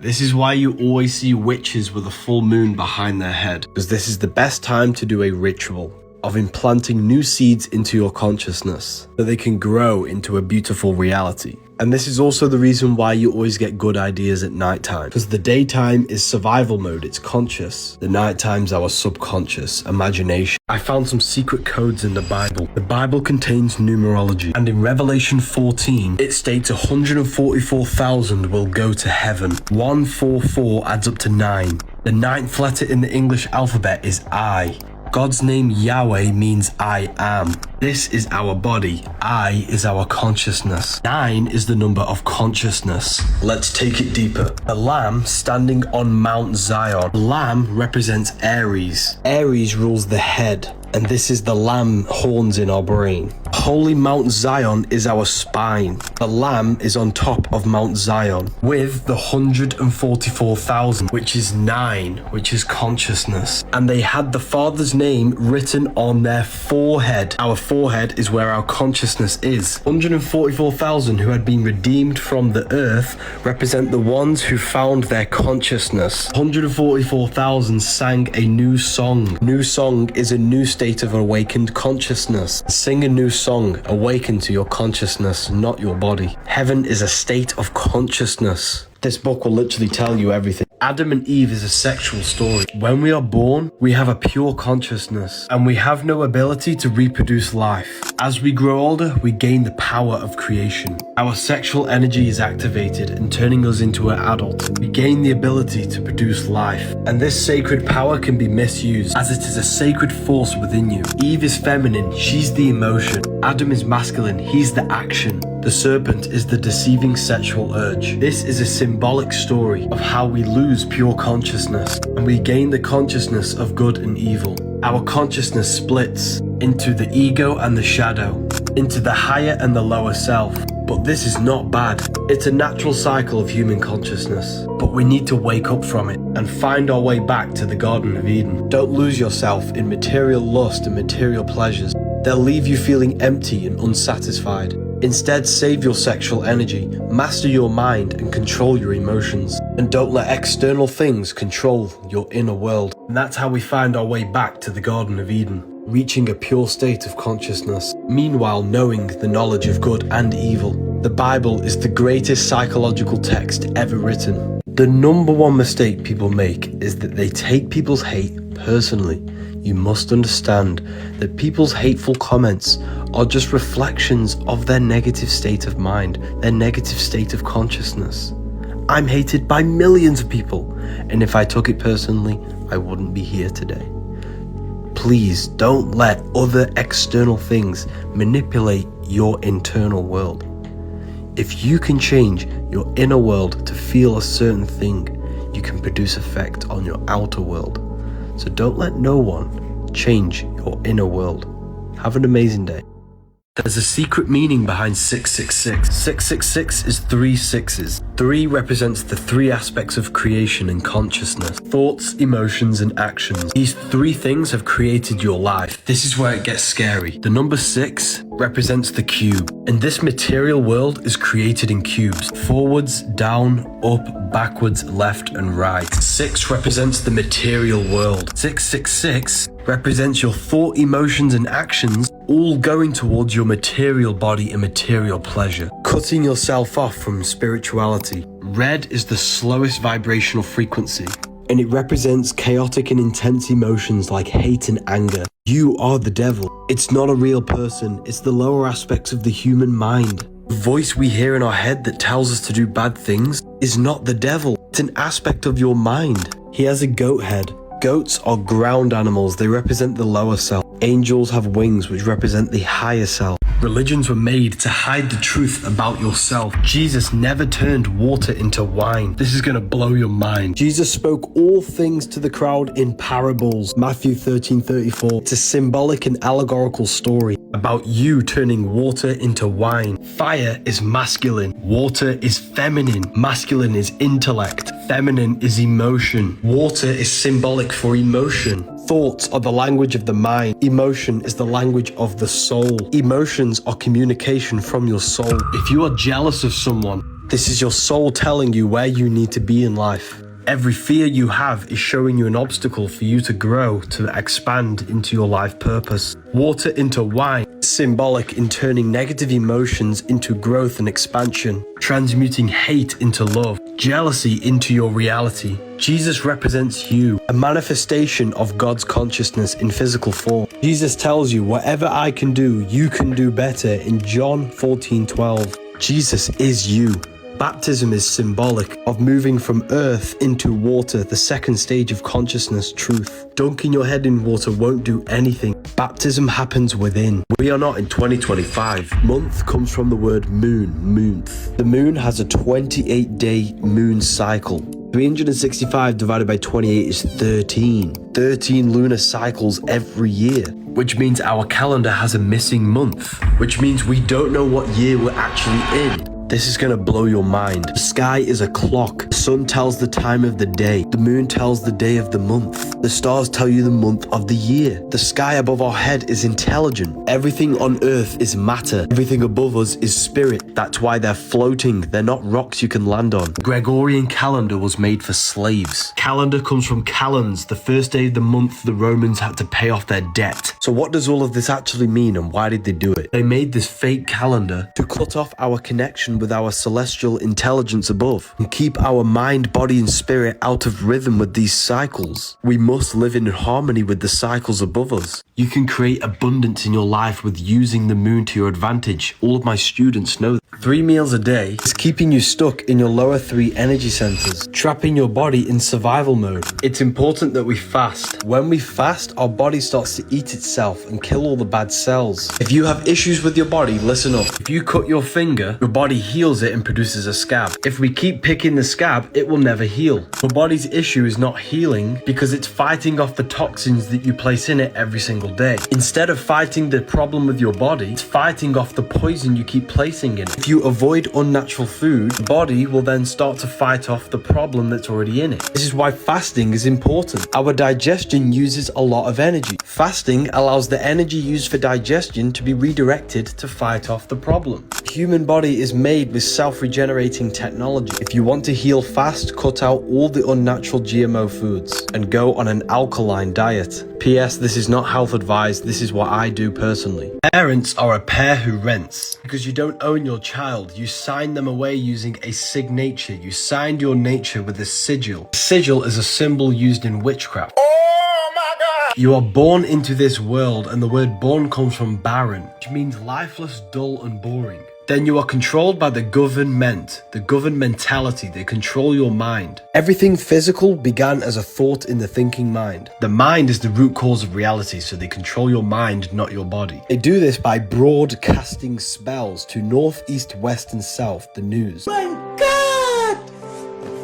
This is why you always see witches with a full moon behind their head, because this is the best time to do a ritual of implanting new seeds into your consciousness so they can grow into a beautiful reality. And this is also the reason why you always get good ideas at nighttime, because the daytime is survival mode, it's conscious. The nighttime's our subconscious imagination. I found some secret codes in the Bible. The Bible contains numerology, and in Revelation 14, it states 144,000 will go to heaven. 144 adds up to 9. The 9th letter in the English alphabet is I. God's name Yahweh means I am. This is our body. I is our consciousness. 9 is the number of consciousness. Let's take it deeper. The lamb standing on Mount Zion. The lamb represents Aries. Aries rules the head, and this is the lamb horns in our brain. Holy Mount Zion is our spine. The lamb is on top of Mount Zion with the 144,000, which is 9, which is consciousness. And they had the Father's name written on their forehead. Our forehead is where our consciousness is. 144,000 who had been redeemed from the earth represent the ones who found their consciousness. 144,000 sang a new song. New song is a new state of awakened consciousness. Sing a new song, awaken to your consciousness, not your body. Heaven is a state of consciousness. This book will literally tell you everything. Adam and Eve is a sexual story. When we are born, we have a pure consciousness, and we have no ability to reproduce life. As we grow older, we gain the power of creation. Our sexual energy is activated and turning us into an adult. We gain the ability to produce life, and this sacred power can be misused as it is a sacred force within you. Eve is feminine, she's the emotion. Adam is masculine, he's the action. The serpent is the deceiving sexual urge. This is a symbolic story of how we lose pure consciousness and we gain the consciousness of good and evil. Our consciousness splits into the ego and the shadow, into the higher and the lower self. But this is not bad. It's a natural cycle of human consciousness. But we need to wake up from it and find our way back to the Garden of Eden. Don't lose yourself in material lust and material pleasures. They'll leave you feeling empty and unsatisfied. Instead, save your sexual energy, master your mind and control your emotions. And don't let external things control your inner world. And that's how we find our way back to the Garden of Eden, reaching a pure state of consciousness. Meanwhile, knowing the knowledge of good and evil. The Bible is the greatest psychological text ever written. The number one mistake people make is that they take people's hate personally. You must understand that people's hateful comments are just reflections of their negative state of mind, their negative state of consciousness. I'm hated by millions of people, and if I took it personally, I wouldn't be here today. Please don't let other external things manipulate your internal world. If you can change your inner world to feel a certain thing, you can produce effect on your outer world. So don't let no one change your inner world. Have an amazing day. There's a secret meaning behind 666. 666 is 3 sixes. 3 represents the 3 aspects of creation and consciousness. Thoughts, emotions, and actions. These 3 things have created your life. This is where it gets scary. The number 6 represents the cube. And this material world is created in cubes. Forwards, down, up, backwards, left, and right. 6 represents the material world. 666 represents your thought, emotions, and actions all going towards your material body and material pleasure. Cutting yourself off from spirituality. Red is the slowest vibrational frequency, and it represents chaotic and intense emotions like hate and anger. You are the devil. It's not a real person. It's the lower aspects of the human mind. The voice we hear in our head that tells us to do bad things is not the devil. It's an aspect of your mind. He has a goat head. Goats are ground animals. They represent the lower self. Angels have wings, which represent the higher self. Religions were made to hide the truth about yourself. Jesus never turned water into wine. This is going to blow your mind. Jesus spoke all things to the crowd in parables. Matthew 13:34. It's a symbolic and allegorical story about you turning water into wine. Fire is masculine. Water is feminine. Masculine is intellect. Feminine is emotion. Water is symbolic for emotion. Thoughts are the language of the mind. Emotion is the language of the soul. Emotions are communication from your soul. If you are jealous of someone, This is your soul telling you where you need to be in life. Every fear you have is showing you an obstacle for you to grow, to expand into your life purpose. Water into wine, symbolic in turning negative emotions into growth and expansion, transmuting hate into love, jealousy into your reality. Jesus represents you, a manifestation of God's consciousness in physical form. Jesus tells you, whatever I can do, you can do better in John 14:12. Jesus is you. Baptism is symbolic of moving from earth into water, the second stage of consciousness, truth. Dunking your head in water won't do anything. Baptism happens within. We are not in 2025. Month comes from the word moon, moonth. The moon has a 28-day moon cycle. 365 divided by 28 is 13. 13 lunar cycles every year, which means our calendar has a missing month, which means we don't know what year we're actually in. This is gonna blow your mind. The sky is a clock. The sun tells the time of the day. The moon tells the day of the month. The stars tell you the month of the year. The sky above our head is intelligent. Everything on earth is matter. Everything above us is spirit. That's why they're floating. They're not rocks you can land on. The Gregorian calendar was made for slaves. Calendar comes from calends, the first day of the month the Romans had to pay off their debt. So what does all of this actually mean, and why did they do it? They made this fake calendar to cut off our connection with our celestial intelligence above and keep our mind, body and spirit out of rhythm with these cycles. We must live in harmony with the cycles above us. You can create abundance in your life with using the moon to your advantage. All of my students know that. 3 meals a day is keeping you stuck in your lower 3 energy centers, trapping your body in survival mode. It's important that we fast. When we fast, our body starts to eat itself and kill all the bad cells. If you have issues with your body, listen up. If you cut your finger, your body heals it and produces a scab. If we keep picking the scab, it will never heal. Your body's issue is not healing because it's fighting off the toxins that you place in it every single day. Instead of fighting the problem with your body, it's fighting off the poison you keep placing in it. If you avoid unnatural food, the body will then start to fight off the problem that's already in it. This is why fasting is important. Our digestion uses a lot of energy. Fasting allows the energy used for digestion to be redirected to fight off the problem. The human body is made with self-regenerating technology. If you want to heal fast, cut out all the unnatural GMO foods and go on an alkaline diet. P.S. This is not health advice, this is what I do personally. Parents are a pair who rents. Because you don't own your child, you sign them away using a signature. You signed your nature with a sigil. A sigil is a symbol used in witchcraft. Oh my God! You are born into this world, and the word born comes from barren, which means lifeless, dull and boring. Then you are controlled by the government, the governmentality. They control your mind. Everything physical began as a thought in the thinking mind. The mind is the root cause of reality, so they control your mind, not your body. They do this by broadcasting spells to north, east, west and south, the news. My God!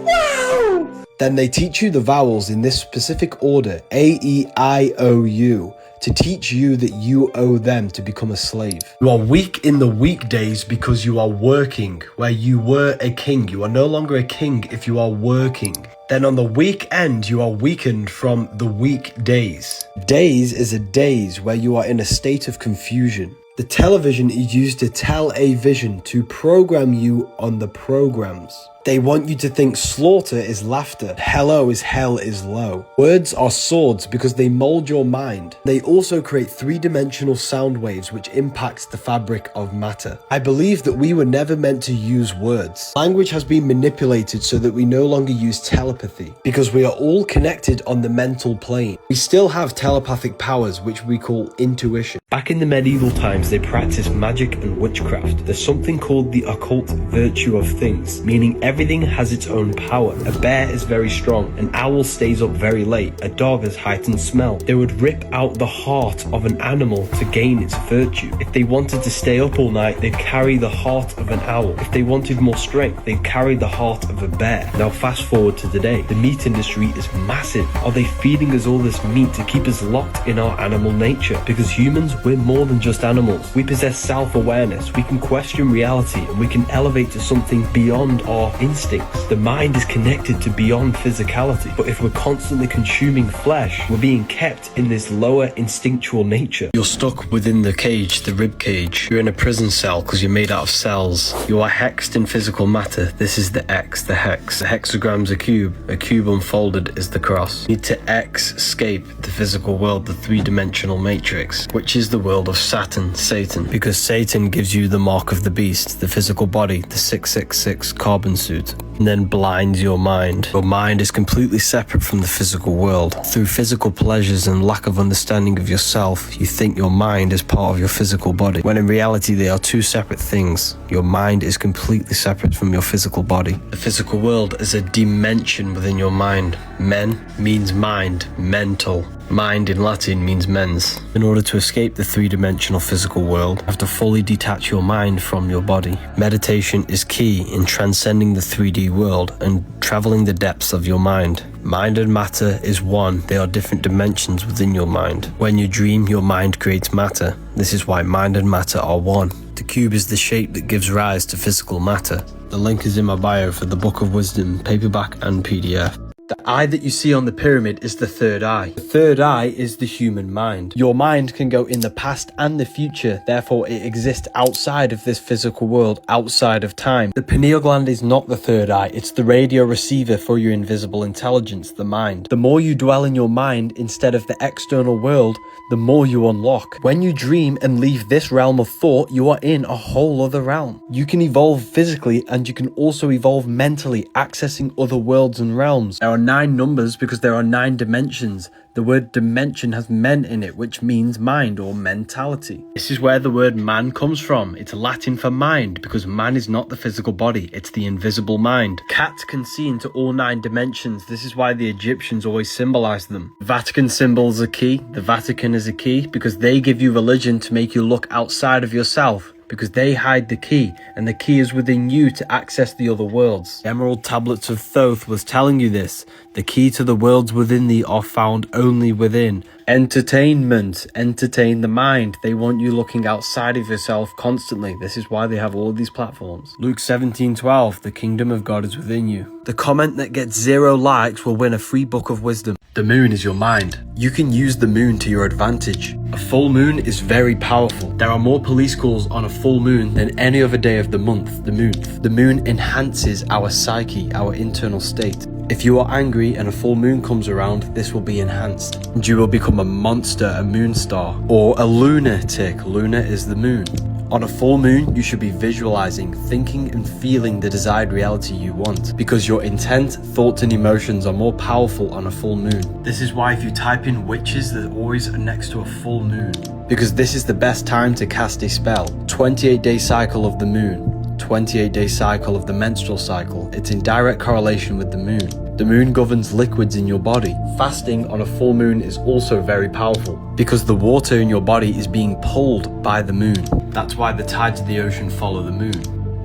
Wow! Then they teach you the vowels in this specific order, A, E, I, O, U, to teach you that you owe them to become a slave. You are weak in the weekdays because you are working. Where you were a king, you are no longer a king if you are working. Then on the weekend, you are weakened from the weekdays. Days is a daze where you are in a state of confusion. The television is used to tell a vision, to program you on the programs. They want you to think slaughter is laughter, hello is hell is low. Words are swords because they mold your mind. They also create 3-dimensional sound waves which impacts the fabric of matter. I believe that we were never meant to use words. Language has been manipulated so that we no longer use telepathy because we are all connected on the mental plane. We still have telepathic powers which we call intuition. Back in the medieval times, they practiced magic and witchcraft. There's something called the occult virtue of things, meaning everything has its own power. A bear is very strong, an owl stays up very late, a dog has heightened smell. They would rip out the heart of an animal to gain its virtue. If they wanted to stay up all night, they'd carry the heart of an owl. If they wanted more strength, they'd carry the heart of a bear. Now fast forward to today, the meat industry is massive. Are they feeding us all this meat to keep us locked in our animal nature? Because humans, we're more than just animals. We possess self-awareness, we can question reality, and we can elevate to something beyond our instincts. The mind is connected to beyond physicality. But if we're constantly consuming flesh, we're being kept in this lower instinctual nature. You're stuck within the cage, the rib cage. You're in a prison cell because you're made out of cells. You are hexed in physical matter. This is the X, the hex. The hexagram's a cube unfolded is the cross. You need to escape the physical world, the three-dimensional matrix, which is the world of Satan, because Satan gives you the mark of the beast, the physical body, the 666 carbon suit, and then blinds your mind. Your mind is completely separate from the physical world. Through physical pleasures and lack of understanding of yourself, you think your mind is part of your physical body, when in reality they are two separate things. Your mind is completely separate from your physical body. The physical world is a dimension within your mind. Men means mind, mental. Mind in Latin means mens. In order to escape the three-dimensional physical world, you have to fully detach your mind from your body. Meditation is key in transcending the 3D world and traveling the depths of your mind. Mind and matter is one. They are different dimensions within your mind. When you dream, your mind creates matter. This is why mind and matter are one. The cube is the shape that gives rise to physical matter. The link is in my bio for the Book of Wisdom, paperback and PDF. The eye that you see on the pyramid is the third eye. The third eye is the human mind. Your mind can go in the past and the future, therefore it exists outside of this physical world, outside of time. The pineal gland is not the third eye, it's the radio receiver for your invisible intelligence, the mind. The more you dwell in your mind instead of the external world, the more you unlock. When you dream and leave this realm of thought, you are in a whole other realm. You can evolve physically and you can also evolve mentally, accessing other worlds and realms. There are 9 numbers because there are 9 dimensions. The word dimension has men in it, which means mind or mentality. This is where the word man comes from. It's Latin for mind, because man is not the physical body, it's the invisible mind. Cats can see into all 9 dimensions. This is why the Egyptians always symbolized them. Vatican symbols are key. The Vatican is a key because they give you religion to make you look outside of yourself, because they hide the key, and the key is within you to access the other worlds. The Emerald Tablets of Thoth was telling you this. The key to the worlds within thee are found only within. Entertainment. Entertain the mind. They want you looking outside of yourself constantly. This is why they have all of these platforms. Luke 17:12, the kingdom of God is within you. The comment that gets 0 likes will win a free book of wisdom. The moon is your mind. You can use the moon to your advantage. A full moon is very powerful. There are more police calls on a full moon than any other day of the month, the moon. The moon enhances our psyche, our internal state. If you are angry and a full moon comes around, this will be enhanced. And you will become a monster, a moon star, or a lunatic. Luna is the moon. On a full moon, you should be visualizing, thinking and feeling the desired reality you want, because your intent, thoughts and emotions are more powerful on a full moon. This is why if you type in witches, they're always next to a full moon, because this is the best time to cast a spell. 28-day cycle of the moon, 28-day cycle of the menstrual cycle. It's in direct correlation with the moon. The moon governs liquids in your body. Fasting on a full moon is also very powerful because the water in your body is being pulled by the moon. That's why the tides of the ocean follow the moon.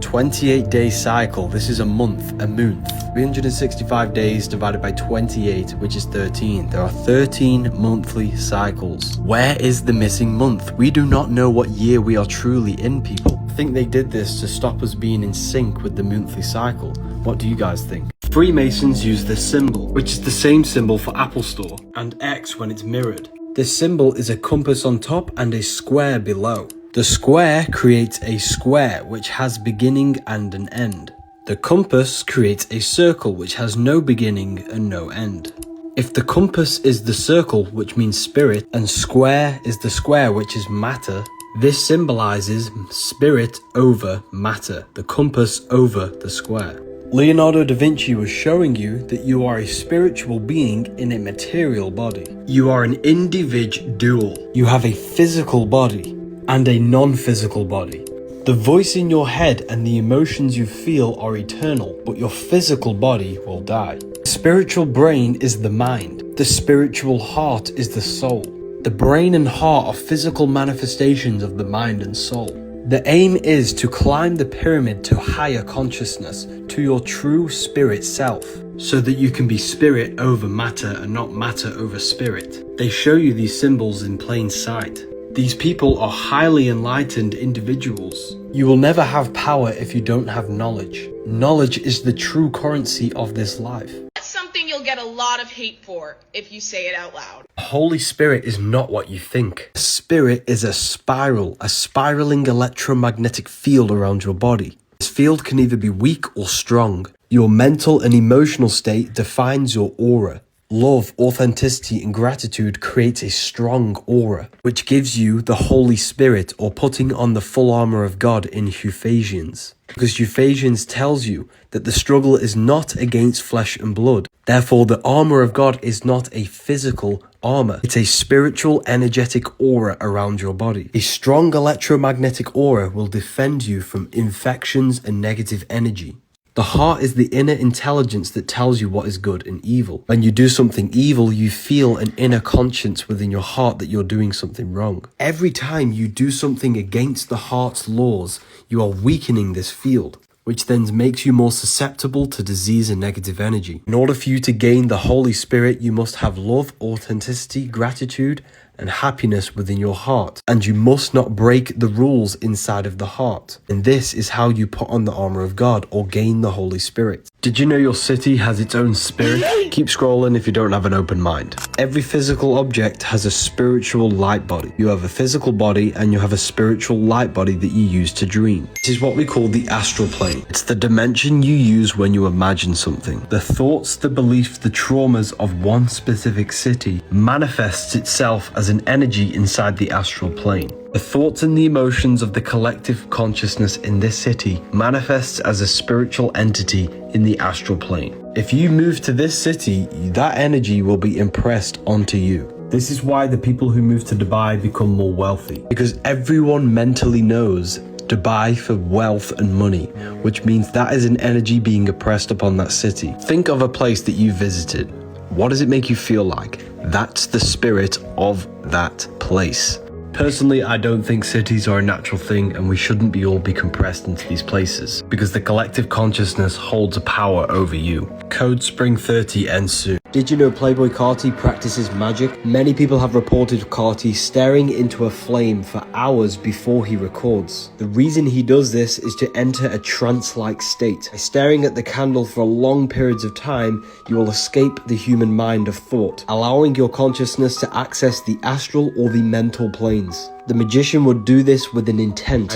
28-day cycle. This is a month, a month. 365 days divided by 28, which is 13. There are 13 monthly cycles. Where is the missing month? We do not know what year we are truly in, people. I think they did this to stop us being in sync with the monthly cycle. What do you guys think? Freemasons use this symbol, which is the same symbol for Apple Store, and X when it's mirrored. This symbol is a compass on top and a square below. The square creates a square which has beginning and an end. The compass creates a circle which has no beginning and no end. If the compass is the circle, which means spirit, and square is the square, which is matter, this symbolizes spirit over matter, the compass over the square. Leonardo da Vinci was showing you that you are a spiritual being in a material body. You are an individual. You have a physical body and a non-physical body. The voice in your head and the emotions you feel are eternal, but your physical body will die. The spiritual brain is the mind. The spiritual heart is the soul. The brain and heart are physical manifestations of the mind and soul. The aim is to climb the pyramid to higher consciousness, to your true spirit self, so that you can be spirit over matter and not matter over spirit. They show you these symbols in plain sight. These people are highly enlightened individuals. You will never have power if you don't have knowledge. Knowledge is the true currency of this life. That's something you'll get a lot of hate for if you say it out loud. The Holy Spirit is not what you think. Spirit is a spiral, a spiraling electromagnetic field around your body. This field can either be weak or strong. Your mental and emotional state defines your aura. Love, authenticity, and gratitude creates a strong aura, which gives you the Holy Spirit, or putting on the full armor of God in Ephesians. Because Ephesians tells you that the struggle is not against flesh and blood. Therefore, the armor of God is not a physical armor. It's a spiritual, energetic aura around your body. A strong electromagnetic aura will defend you from infections and negative energy. The heart is the inner intelligence that tells you what is good and evil. When you do something evil, you feel an inner conscience within your heart that you're doing something wrong. Every time you do something against the heart's laws, you are weakening this field, which then makes you more susceptible to disease and negative energy. In order for you to gain the Holy Spirit, you must have love, authenticity, gratitude, and happiness within your heart. And you must not break the rules inside of the heart. And this is how you put on the armor of God or gain the Holy Spirit. Did you know your city has its own spirit? Keep scrolling if you don't have an open mind. Every physical object has a spiritual light body. You have a physical body and you have a spiritual light body that you use to dream. This is what we call the astral plane. It's the dimension you use when you imagine something. The thoughts, the beliefs, the traumas of one specific city manifests itself as an energy inside the astral plane. The thoughts and the emotions of the collective consciousness in this city manifests as a spiritual entity in the astral plane. If you move to this city, that energy will be impressed onto you. This is why the people who move to Dubai become more wealthy, because everyone mentally knows Dubai for wealth and money, which means that is an energy being impressed upon that city. Think of a place that you visited. What does it make you feel like? That's the spirit of that place. Personally, I don't think cities are a natural thing and we shouldn't all be compressed into these places, because the collective consciousness holds a power over you. Code Spring 30 ends soon. Did you know Playboy Carti practices magic? Many people have reported Carti staring into a flame for hours before he records. The reason he does this is to enter a trance-like state. By staring at the candle for long periods of time, you will escape the human mind of thought, allowing your consciousness to access the astral or the mental planes. The magician would do this with an intent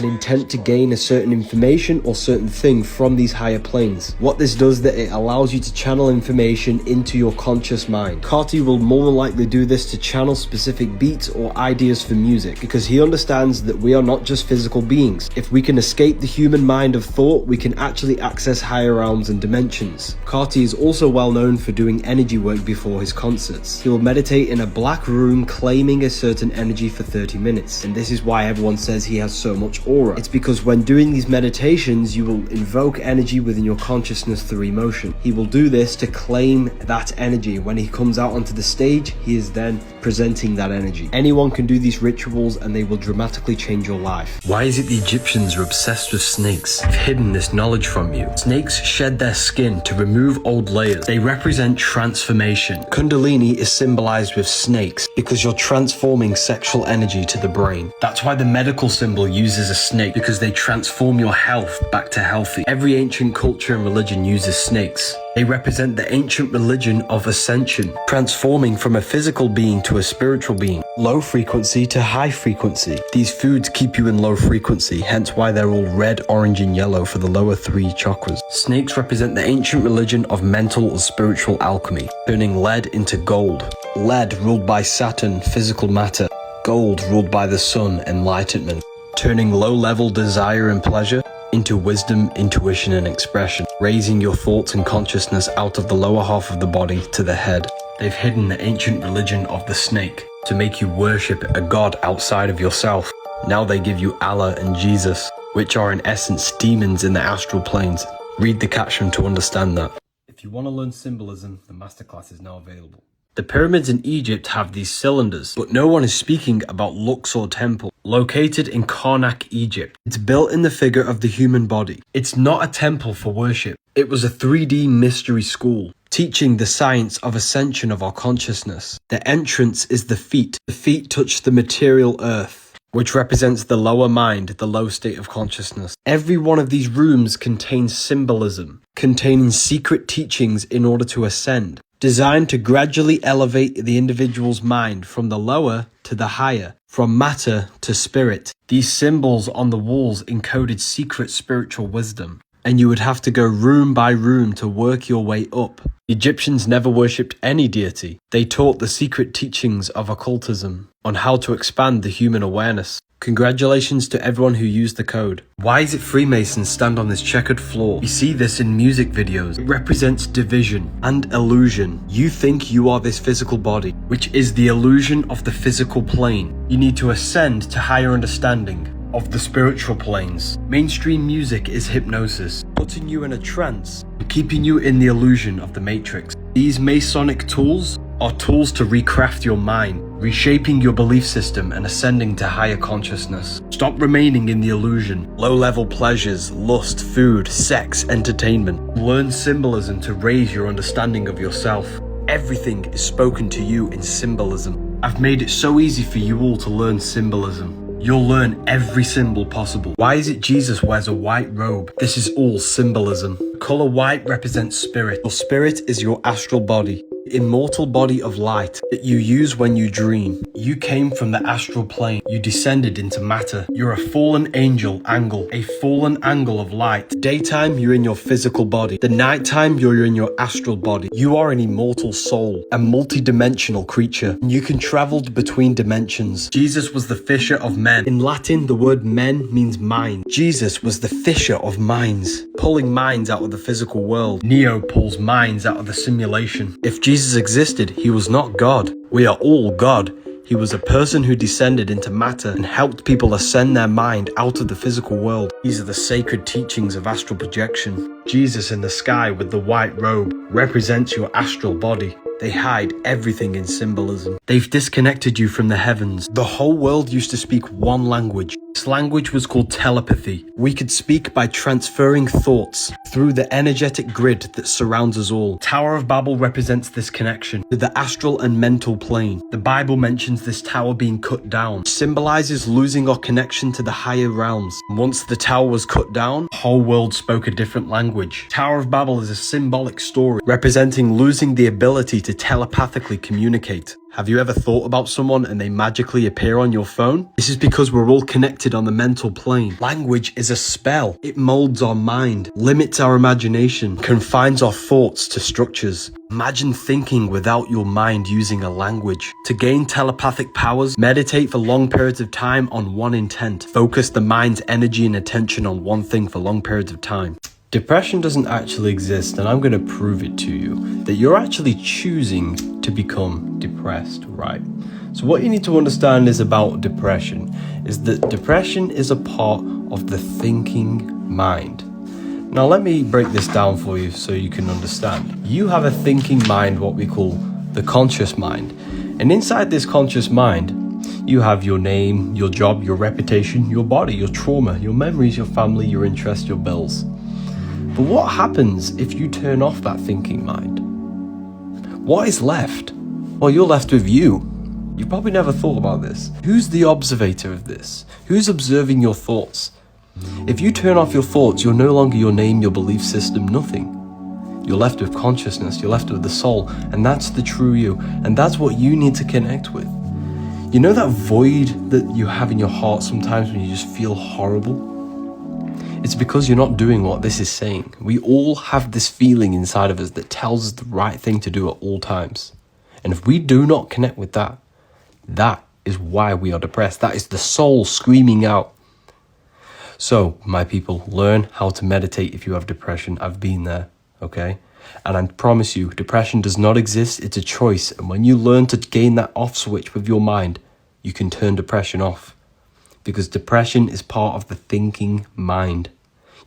to gain a certain information or certain thing from these higher planes. What this does, that it allows you to channel information into your conscious mind. Carti will more than likely do this to channel specific beats or ideas for music, because he understands that we are not just physical beings. If we can escape the human mind of thought, we can actually access higher realms and dimensions. Carti is also well known for doing energy work before his concerts. He will meditate in a black room claiming a certain energy for 30 minutes. And this is why everyone says he has so much aura. It's because when doing these meditations, you will invoke energy within your consciousness through emotion. He will do this to claim that energy. When he comes out onto the stage, he is then presenting that energy. Anyone can do these rituals and they will dramatically change your life. Why is it the Egyptians are obsessed with snakes? They've hidden this knowledge from you. Snakes shed their skin to remove old layers. They represent transformation. Kundalini is symbolized with snakes because you're transforming sexual energy to the brain. That's why the medical symbol uses a snake, because they transform your health back to healthy. Every ancient culture and religion uses snakes. They represent the ancient religion of ascension, transforming from a physical being to a spiritual being, low frequency to high frequency. These foods keep you in low frequency, hence why they're all red, orange, and yellow for the lower three chakras. Snakes represent the ancient religion of mental or spiritual alchemy, turning lead into gold. Lead ruled by Saturn, physical matter. Gold ruled by the sun, enlightenment. Turning low-level desire and pleasure into wisdom, intuition, and expression, raising your thoughts and consciousness out of the lower half of the body to the head. They've hidden the ancient religion of the snake to make you worship a god outside of yourself. Now they give you Allah and Jesus, which are in essence demons in the astral planes. Read the caption to understand that. If you want to learn symbolism, the masterclass is now available. The pyramids in Egypt have these cylinders, but no one is speaking about Luxor Temple, located in Karnak, Egypt. It's built in the figure of the human body. It's not a temple for worship. It was a 3D mystery school, teaching the science of ascension of our consciousness. The entrance is the feet. The feet touch the material earth. which represents the lower mind, the low state of consciousness. Every one of these rooms contains symbolism, containing secret teachings in order to ascend, designed to gradually elevate the individual's mind from the lower to the higher, from matter to spirit. These symbols on the walls encoded secret spiritual wisdom, and you would have to go room by room to work your way up. Egyptians never worshipped any deity. They taught the secret teachings of occultism on how to expand the human awareness. Congratulations to everyone who used the code. Why is it Freemasons stand on this checkered floor? You see this in music videos. It represents division and illusion. You think you are this physical body, which is the illusion of the physical plane. You need to ascend to higher understanding of the spiritual planes. Mainstream music is hypnosis, putting you in a trance and keeping you in the illusion of the matrix. These Masonic tools are tools to recraft your mind, reshaping your belief system and ascending to higher consciousness. Stop remaining in the illusion. Low-level pleasures, lust, food, sex, entertainment. Learn symbolism to raise your understanding of yourself. Everything is spoken to you in symbolism. I've made it so easy for you all to learn symbolism. You'll learn every symbol possible. Why is it Jesus wears a white robe? This is all symbolism. The color white represents spirit. Your spirit is your astral body, immortal body of light that you use when you dream. You came from the astral plane. You descended into matter. You're a fallen angel angle, a fallen angle of light. Daytime, you're in your physical body. The nighttime, you're in your astral body. You are an immortal soul, a multi-dimensional creature. You can travel between dimensions. Jesus was the fisher of men. In Latin, the word men means mind. Jesus was the fisher of minds, pulling minds out of the physical world. Neo pulls minds out of the simulation. If Jesus existed, he was not God. We are all God. He was a person who descended into matter and helped people ascend their mind out of the physical world. These are the sacred teachings of astral projection. Jesus in the sky with the white robe represents your astral body. They hide everything in symbolism. They've disconnected you from the heavens. The whole world used to speak one language. This language was called telepathy. We could speak by transferring thoughts through the energetic grid that surrounds us all. Tower of Babel represents this connection to the astral and mental plane. The Bible mentions this tower being cut down. It symbolizes losing our connection to the higher realms. Once the tower was cut down, the whole world spoke a different language. Tower of Babel is a symbolic story representing losing the ability to telepathically communicate. Have you ever thought about someone and they magically appear on your phone? This is because we're all connected on the mental plane. Language is a spell. It molds our mind, limits our imagination, confines our thoughts to structures. Imagine thinking without your mind using a language. To gain telepathic powers, meditate for long periods of time on one intent. Focus the mind's energy and attention on one thing for long periods of time. Depression doesn't actually exist, and I'm going to prove it to you, that you're actually choosing to become depressed, right? So what you need to understand is about depression, is that depression is a part of the thinking mind. Now let me break this down for you so you can understand. You have a thinking mind, what we call the conscious mind. And inside this conscious mind, you have your name, your job, your reputation, your body, your trauma, your memories, your family, your interests, your bills. But what happens if you turn off that thinking mind? What is left? Well, you're left with you. You've probably never thought about this. Who's the observator of this? Who's observing your thoughts? If you turn off your thoughts, you're no longer your name, your belief system, nothing. You're left with consciousness, you're left with the soul, and that's the true you, and that's what you need to connect with. You know that void that you have in your heart sometimes when you just feel horrible? It's because you're not doing what this is saying. We all have this feeling inside of us that tells us the right thing to do at all times. And if we do not connect with that, that is why we are depressed. That is the soul screaming out. So, my people, learn how to meditate if you have depression. I've been there, okay? And I promise you, depression does not exist. It's a choice. And when you learn to gain that off switch with your mind, you can turn depression off. Because depression is part of the thinking mind.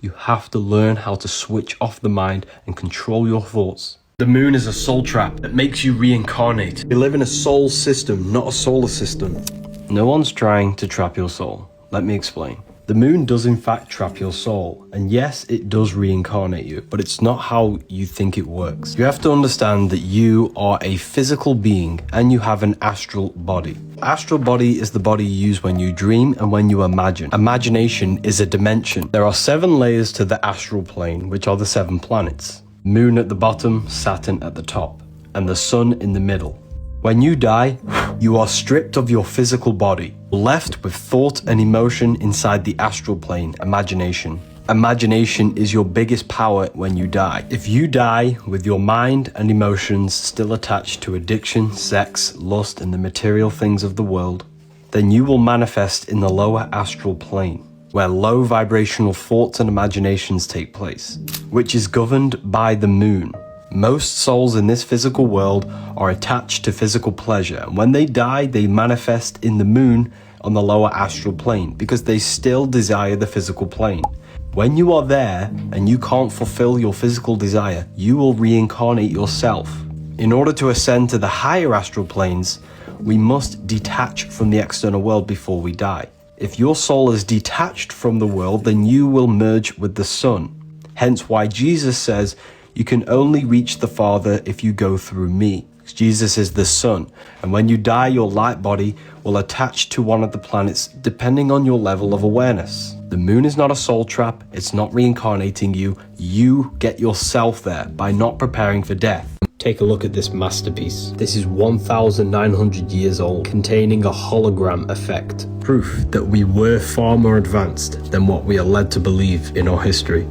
You have to learn how to switch off the mind and control your thoughts. The moon is a soul trap that makes you reincarnate. We live in a soul system, not a solar system. No one's trying to trap your soul. Let me explain. The moon does in fact trap your soul, and yes, it does reincarnate you, but it's not how you think it works. You have to understand that you are a physical being and you have an astral body. Astral body is the body you use when you dream and when you imagine. Imagination is a dimension. There are 7 layers to the astral plane, which are the 7 planets. Moon at the bottom, Saturn at the top, and the sun in the middle. When you die, you are stripped of your physical body, left with thought and emotion inside the astral plane, imagination. Imagination is your biggest power when you die. If you die with your mind and emotions still attached to addiction, sex, lust, and the material things of the world, then you will manifest in the lower astral plane, where low vibrational thoughts and imaginations take place, which is governed by the moon. Most souls in this physical world are attached to physical pleasure, and when they die, they manifest in the moon on the lower astral plane because they still desire the physical plane. When you are there and you can't fulfill your physical desire, you will reincarnate yourself. In order to ascend to the higher astral planes, we must detach from the external world before we die. If your soul is detached from the world, then you will merge with the sun. Hence why Jesus says, you can only reach the Father if you go through me. Jesus is the sun, and when you die, your light body will attach to one of the planets depending on your level of awareness. The moon is not a soul trap, it's not reincarnating you. You get yourself there by not preparing for death. Take a look at this masterpiece. This is 1,900 years old, containing a hologram effect. Proof that we were far more advanced than what we are led to believe in our history.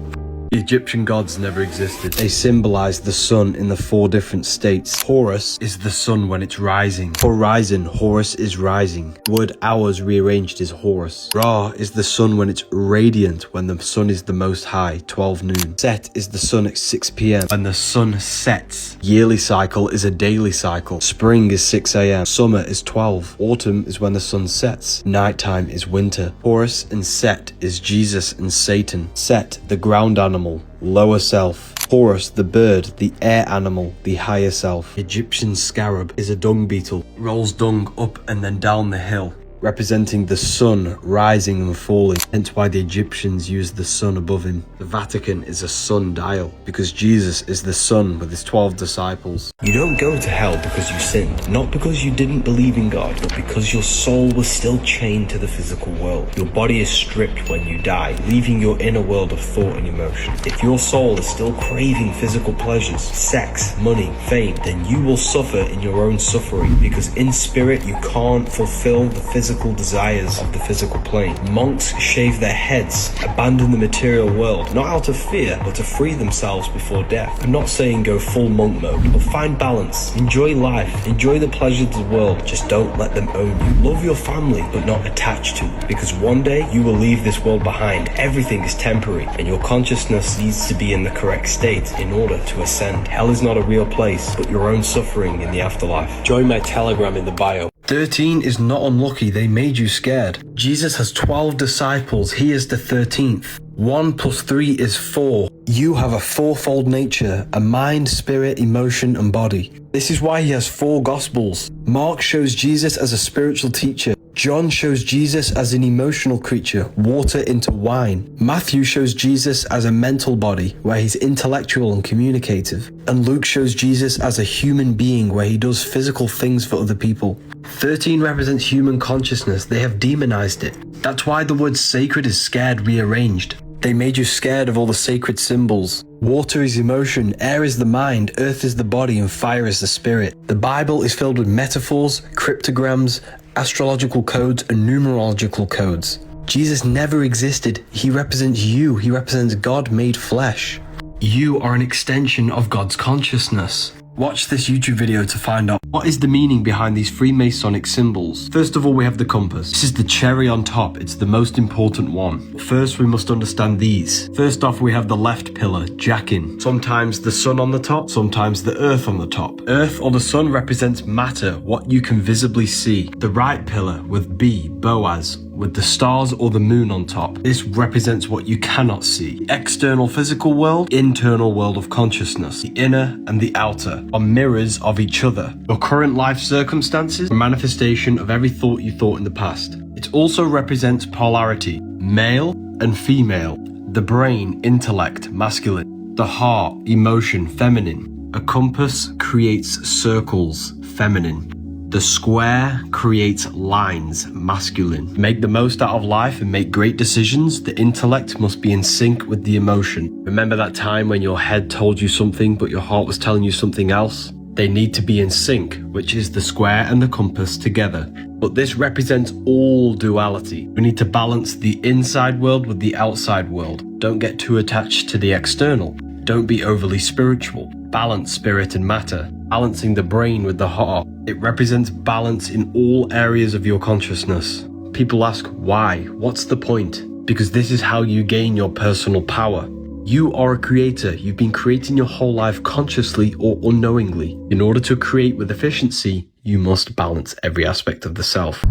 The Egyptian gods never existed. They symbolize the sun in the 4 different states. Horus is the sun when it's rising. Horizon, Horus is rising. The word hours rearranged is Horus. Ra is the sun when it's radiant, when the sun is the most high, 12 noon. Set is the sun at 6 p.m. when the sun sets. Yearly cycle is a daily cycle. Spring is 6 a.m. Summer is 12. Autumn is when the sun sets. Nighttime is winter. Horus and Set is Jesus and Satan. Set, the ground animal, lower self. Horus, the bird, the air animal, the higher self. Egyptian scarab is a dung beetle. Rolls dung up and then down the hill, representing the sun rising and falling, hence why the Egyptians used the sun above him. The Vatican is a sun dial, because Jesus is the sun with his 12 disciples. You don't go to hell because you sinned, not because you didn't believe in God, but because your soul was still chained to the physical world. Your body is stripped when you die, leaving your inner world of thought and emotion. If your soul is still craving physical pleasures, sex, money, fame, then you will suffer in your own suffering, because in spirit you can't fulfill the physical desires of the physical plane. Monks shave their heads, abandon the material world, not out of fear, but to free themselves before death. I'm not saying go full monk mode, but find balance. Enjoy life. Enjoy the pleasures of the world. Just don't let them own you. Love your family, but not attach to it, because one day you will leave this world behind. Everything is temporary, and your consciousness needs to be in the correct state in order to ascend. Hell is not a real place, but your own suffering in the afterlife. Join my Telegram in the bio. 13 is not unlucky, they made you scared. Jesus has 12 disciples, he is the 13th. 1 plus 3 is 4. You have a 4-fold nature, a mind, spirit, emotion, and body. This is why he has 4 Gospels. Mark shows Jesus as a spiritual teacher. John shows Jesus as an emotional creature, water into wine. Matthew shows Jesus as a mental body, where he's intellectual and communicative. And Luke shows Jesus as a human being, where he does physical things for other people. 13 represents human consciousness. They have demonized it. That's why the word sacred is scared rearranged. They made you scared of all the sacred symbols. Water is emotion, air is the mind, earth is the body, and fire is the spirit. The Bible is filled with metaphors, cryptograms, astrological codes, and numerological codes. Jesus never existed. He represents you. He represents God made flesh. You are an extension of God's consciousness. Watch this YouTube video to find out what is the meaning behind these Freemasonic symbols. First of all, we have the compass. This is the cherry on top. It's the most important one. First, we must understand these. First off, we have the left pillar, Jachin. Sometimes the sun on the top, sometimes the earth on the top. Earth or the sun represents matter, what you can visibly see. The right pillar with B, Boaz, with the stars or the moon on top. This represents what you cannot see. External physical world, internal world of consciousness. The inner and the outer are mirrors of each other. Your current life circumstances are a manifestation of every thought you thought in the past. It also represents polarity, male and female. The brain, intellect, masculine. The heart, emotion, feminine. A compass creates circles, feminine. The square creates lines, masculine. Make the most out of life and make great decisions. The intellect must be in sync with the emotion. Remember that time when your head told you something but your heart was telling you something else? They need to be in sync, which is the square and the compass together. But this represents all duality. We need to balance the inside world with the outside world. Don't get too attached to the external. Don't be overly spiritual. Balance spirit and matter. Balancing the brain with the heart. It represents balance in all areas of your consciousness. People ask why? What's the point? Because this is how you gain your personal power. You are a creator. You've been creating your whole life consciously or unknowingly. In order to create with efficiency, you must balance every aspect of the self.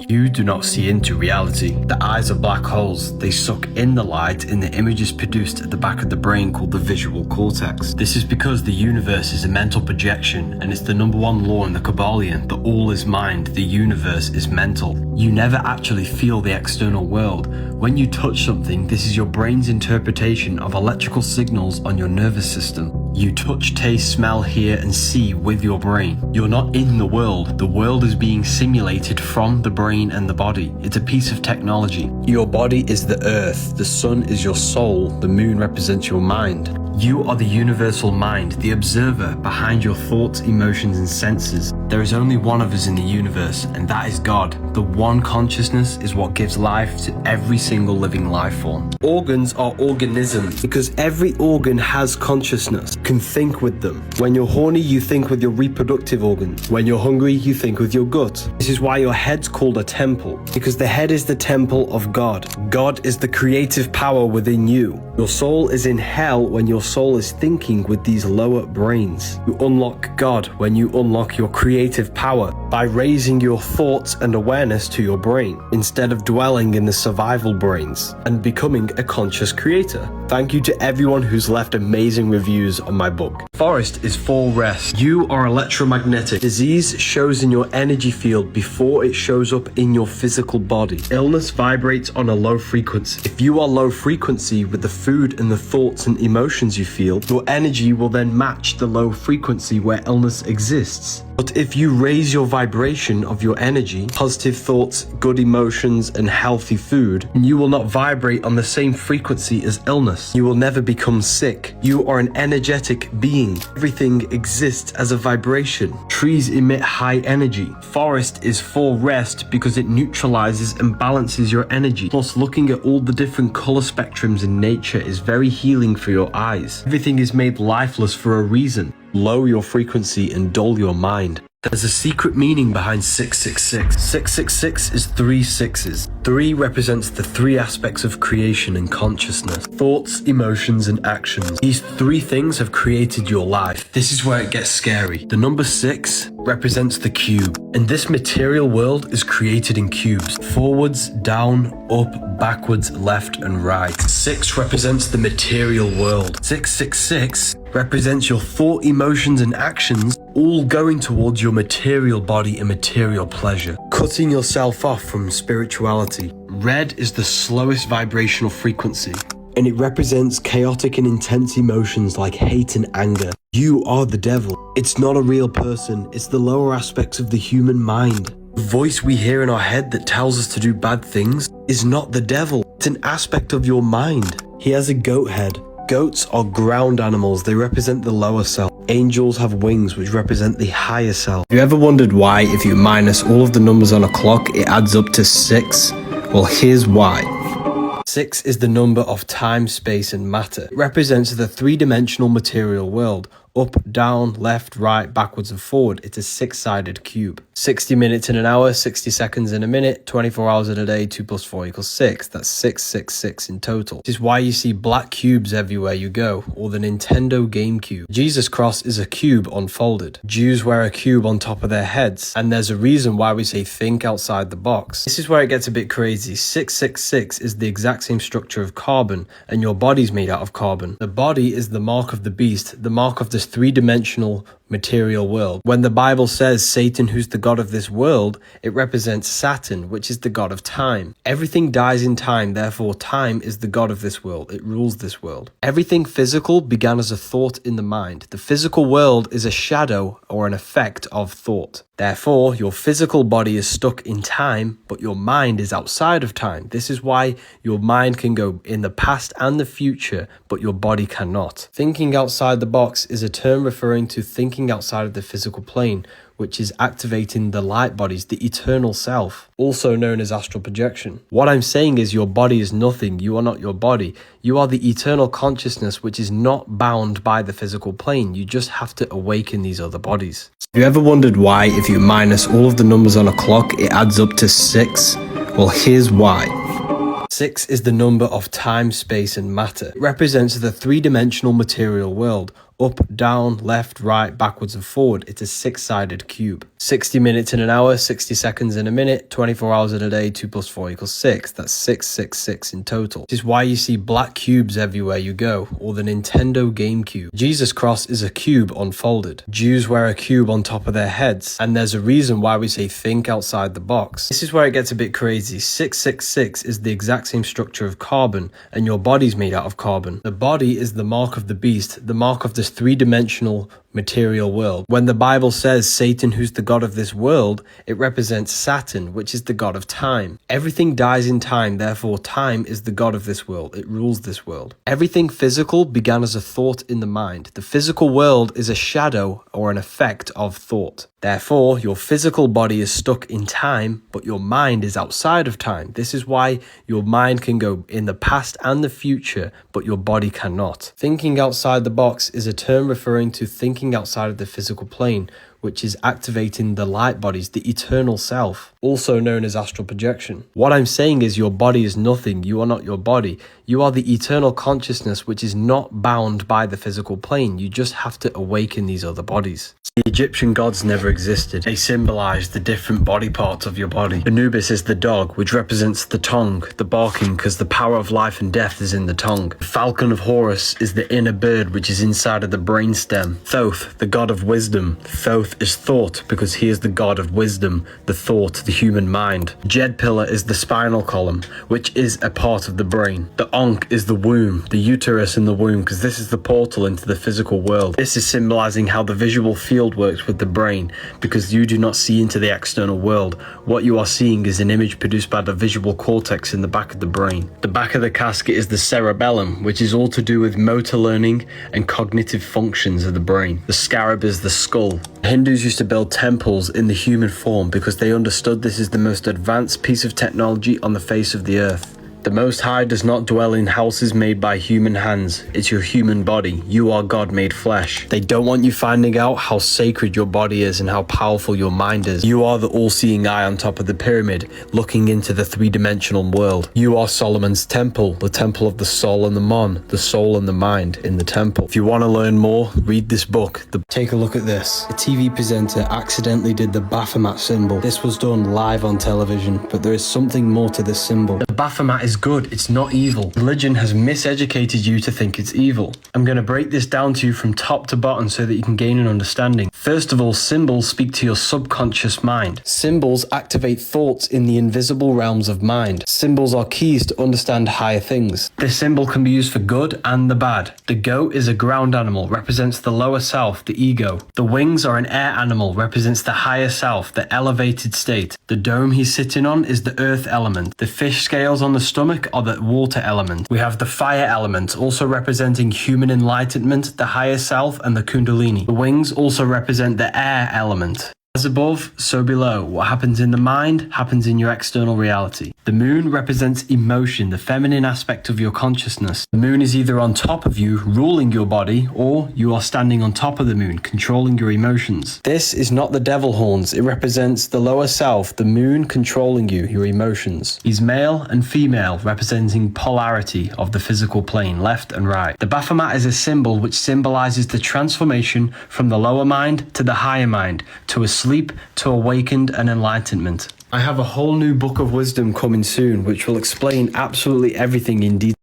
You do not see into reality. The eyes are black holes. They suck in the light and the images produced at the back of the brain called the visual cortex. This is because the universe is a mental projection, and it's the number one law in the Kabbalion, that all is mind, the universe is mental. You never actually feel the external world. When you touch something, this is your brain's interpretation of electrical signals on your nervous system. You touch, taste, smell, hear, and see with your brain. You're not in the world. The world is being simulated from the brain and the body. It's a piece of technology. Your body is the earth. The sun is your soul. The moon represents your mind. You are the universal mind, the observer behind your thoughts, emotions, and senses. There is only one of us in the universe, and that is God. The one consciousness is what gives life to every single living life form. Organs are organisms because every organ has consciousness, can think with them. When you're horny, you think with your reproductive organs. When you're hungry, you think with your gut. This is why your head's called a temple, because the head is the temple of God. God is the creative power within you. Your soul is in hell when your soul is thinking with these lower brains. You unlock God when you unlock your creative power by raising your thoughts and awareness to your brain instead of dwelling in the survival brains and becoming a conscious creator. Thank you to everyone who's left amazing reviews on my book. Forest is for rest. You are electromagnetic. Disease shows in your energy field before it shows up in your physical body. Illness vibrates on a low frequency. If you are low frequency with the food and the thoughts and emotions you feel, your energy will then match the low frequency where illness exists. But if you raise your vibration of your energy, positive thoughts, good emotions, and healthy food, you will not vibrate on the same frequency as illness. You will never become sick. You are an energetic being. Everything exists as a vibration. Trees emit high energy. Forest is for rest because it neutralizes and balances your energy. Plus, looking at all the different color spectrums in nature is very healing for your eyes. Everything is made lifeless for a reason. Lower your frequency and dull your mind. There's a secret meaning behind 666. 666 is 3 sixes. 3 represents the 3 aspects of creation and consciousness. Thoughts, emotions, and actions. These 3 things have created your life. This is where it gets scary. The number 6 represents the cube. And this material world is created in cubes. Forwards, down, up, backwards, left, and right. 6 represents the material world. 666 represents your thought, emotions, and actions all going towards your material body and material pleasure, cutting yourself off from spirituality. Red is the slowest vibrational frequency, and it represents chaotic and intense emotions like hate and anger. You are the devil. It's not a real person. It's the lower aspects of the human mind. The voice we hear in our head that tells us to do bad things is not the devil. It's an aspect of your mind. He has a goat head. Goats are ground animals. They represent the lower self. Angels have wings, which represent the higher self. Have you ever wondered why, if you minus all of the numbers on a clock, it adds up to 6? Well, here's why. 6 is the number of time, space, and matter. It represents the 3-dimensional material world. Up, down, left, right, backwards, and forward. It's a 6-sided cube. 60 minutes in an hour, 60 seconds in a minute, 24 hours in a day, 2 plus 4 equals 6. That's 666 in total. This is why you see black cubes everywhere you go, or the Nintendo GameCube. Jesus' cross is a cube unfolded. Jews wear a cube on top of their heads, and there's a reason why we say think outside the box. This is where it gets a bit crazy. 666 is the exact same structure of carbon, and your body's made out of carbon. The body is the mark of the beast, the mark of this 3-dimensional material world. When the Bible says Satan, who's the god of this world, it represents Saturn, which is the god of time. Everything dies in time, therefore time is the god of this world. It rules this world. Everything physical began as a thought in the mind. The physical world is a shadow or an effect of thought. Therefore, your physical body is stuck in time, but your mind is outside of time. This is why your mind can go in the past and the future, but your body cannot. Thinking outside the box is a term referring to thinking outside of the physical plane, which is activating the light bodies, the eternal self, also known as astral projection. What I'm saying is your body is nothing. You are not your body. You are the eternal consciousness, which is not bound by the physical plane. You just have to awaken these other bodies. Have you ever wondered why, if you minus all of the numbers on a clock, it adds up to 6? Well, here's why. 6 is the number of time, space, and matter. It represents the three-dimensional material world. Up, down, left, right, backwards, and forward. It's a 6-sided cube. 60 minutes in an hour, 60 seconds in a minute, 24 hours in a day, 2 plus 4 equals 6. That's 666 in total. This is why you see black cubes everywhere you go, or the Nintendo GameCube. Jesus' cross is a cube unfolded. Jews wear a cube on top of their heads, and there's a reason why we say think outside the box. This is where it gets a bit crazy. 666 is the exact same structure of carbon, and your body's made out of carbon. The body is the mark of the beast, the mark of this three-dimensional material world. When the Bible says Satan, who's the god of this world, it represents Saturn, which is the god of time. Everything dies in time, therefore time is the god of this world. It rules this world. Everything physical began as a thought in the mind. The physical world is a shadow or an effect of thought. Therefore, your physical body is stuck in time, but your mind is outside of time. This is why your mind can go in the past and the future, but your body cannot. Thinking outside the box is a term referring to thinking outside of the physical plane, which is activating the light bodies, the eternal self, also known as astral projection. What I'm saying is your body is nothing. You are not your body. You are the eternal consciousness, which is not bound by the physical plane. You just have to awaken these other bodies. The Egyptian gods never existed. They symbolize the different body parts of your body. Anubis is the dog, which represents the tongue, the barking, because the power of life and death is in the tongue. The falcon of Horus is the inner bird, which is inside of the brainstem. Thoth, the god of wisdom. Thoth is thought, because he is the god of wisdom, the thought, the human mind. Jed pillar is the spinal column, which is a part of the brain. The Ankh is the womb, the uterus in the womb, because this is the portal into the physical world. This is symbolizing how the visual field works with the brain, because you do not see into the external world. What you are seeing is an image produced by the visual cortex in the back of the brain. The back of the casket is the cerebellum, which is all to do with motor learning and cognitive functions of the brain. The scarab is the skull. Hindus used to build temples in the human form because they understood this is the most advanced piece of technology on the face of the earth. The Most High does not dwell in houses made by human hands. It's your human body. You are God made flesh. They don't want you finding out how sacred your body is and how powerful your mind is. You are the all-seeing eye on top of the pyramid, looking into the three-dimensional world. You are Solomon's temple, the temple of the soul and the mon, the soul and the mind in the temple. If you want to learn more, read this book. Take a look at this. A TV presenter accidentally did the Baphomet symbol. This was done live on television, but there is something more to this symbol. The Baphomet is good, it's not evil. Religion has miseducated you to think it's evil. I'm going to break this down to you from top to bottom so that you can gain an understanding. First of all, symbols speak to your subconscious mind. Symbols activate thoughts in the invisible realms of mind. Symbols are keys to understand higher things. This symbol can be used for good and the bad. The goat is a ground animal, represents the lower self, the ego. The wings are an air animal, represents the higher self, the elevated state. The dome he's sitting on is the earth element. The fish scales on the stomach are the water element. We have the fire element, also representing human enlightenment, the higher self, and the kundalini. The wings also represent the air element. As above, so below. What happens in the mind happens in your external reality. The moon represents emotion, the feminine aspect of your consciousness. The moon is either on top of you, ruling your body, or you are standing on top of the moon, controlling your emotions. This is not the devil horns. It represents the lower self, the moon controlling you, your emotions. He's male and female, representing polarity of the physical plane, left and right. The Baphomet is a symbol which symbolizes the transformation from the lower mind to the higher mind, to a sleep, to awakened and enlightenment. I have a whole new book of wisdom coming soon, which will explain absolutely everything in detail.